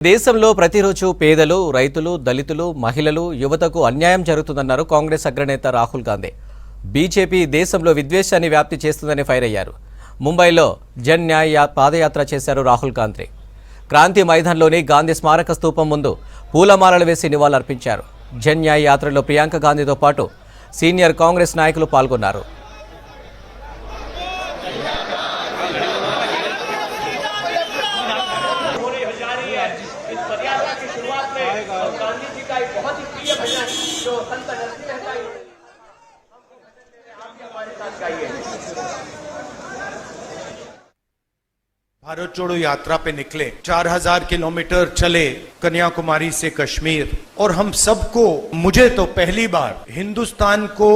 దేశంలో ప్రతిరోజు పేదలు, రైతులు, దళితులు, మహిళలు, యువతకు అన్యాయం జరుగుతుందన్నారు కాంగ్రెస్ అగ్రనేత రాహుల్ గాంధీ. బీజేపీ దేశంలో విద్వేషాన్ని వ్యాప్తి చేస్తుందని ఫైర్ అయ్యారు. ముంబైలో జన్ న్యాయ్ పాదయాత్ర చేశారు రాహుల్ గాంధీ. క్రాంతి మైదాన్లోని గాంధీ స్మారక స్తూపం ముందు పూలమాలలు వేసి నివాళులర్పించారు. జన్ న్యాయ్ యాత్రలో ప్రియాంక గాంధీతో పాటు సీనియర్ కాంగ్రెస్ నాయకులు పాల్గొన్నారు. इस पदयात्रा की शुरुआत में गांधी जी का एक बहुत ही प्रिय भजन जो संत नरसिंह का आप भी हमारे साथ गाइए। भारत जोड़ो यात्रा पे निकले, 4000 किलोमीटर चले कन्याकुमारी से कश्मीर, और हम सबको, मुझे तो पहली बार हिंदुस्तान को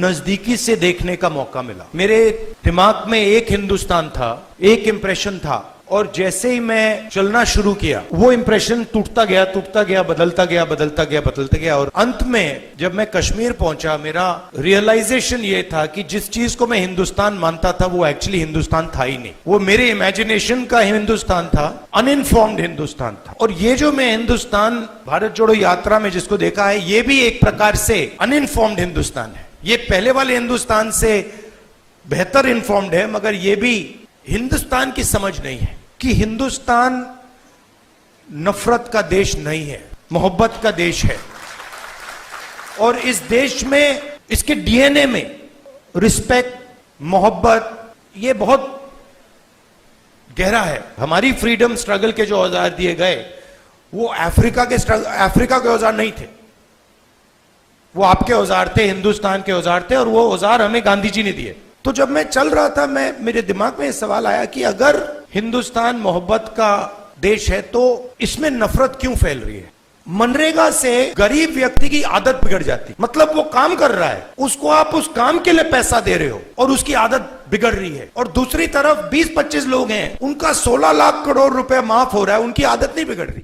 नजदीकी से देखने का मौका मिला। मेरे दिमाग में एक हिंदुस्तान था, एक इंप्रेशन था, और जैसे ही मैं चलना शुरू किया वो इंप्रेशन टूटता गया, बदलता गया, और अंत में जब मैं कश्मीर पहुंचा मेरा रियलाइजेशन ये था कि जिस चीज को मैं हिंदुस्तान मानता था वो एक्चुअली हिंदुस्तान था ही नहीं, वो मेरे इमेजिनेशन का हिंदुस्तान था, अनइन्फॉर्म्ड हिंदुस्तान था। और ये जो मैं हिंदुस्तान भारत जोड़ो यात्रा में जिसको देखा है, ये भी एक प्रकार से अनइन्फॉर्म्ड हिंदुस्तान है। ये पहले वाले हिंदुस्तान से बेहतर इन्फॉर्म्ड है, मगर ये भी हिंदुस्तान की समझ नहीं है कि हिंदुस्तान नफरत का देश नहीं है, मोहब्बत का देश है। और इस देश में, इसके डीएनए में रिस्पेक्ट, मोहब्बत, ये बहुत गहरा है। हमारी फ्रीडम स्ट्रगल के जो औजार दिए गए वो अफ्रीका के औजार नहीं थे, वो आपके औजार थे, हिंदुस्तान के औजार थे, और वो औजार हमें गांधी जी ने दिए। तो जब मैं चल रहा था, मेरे दिमाग में सवाल आया कि अगर हिंदुस्तान मोहब्बत का देश है तो इसमें नफरत क्यों फैल रही है। मनरेगा से गरीब व्यक्ति की आदत बिगड़ जाती, मतलब वो काम कर रहा है, उसको आप उस काम के लिए पैसा दे रहे हो और उसकी आदत बिगड़ रही है। और दूसरी तरफ 20-25 लोग हैं, उनका 16 लाख करोड़ रुपए माफ हो रहा है, उनकी आदत नहीं बिगड़ रही।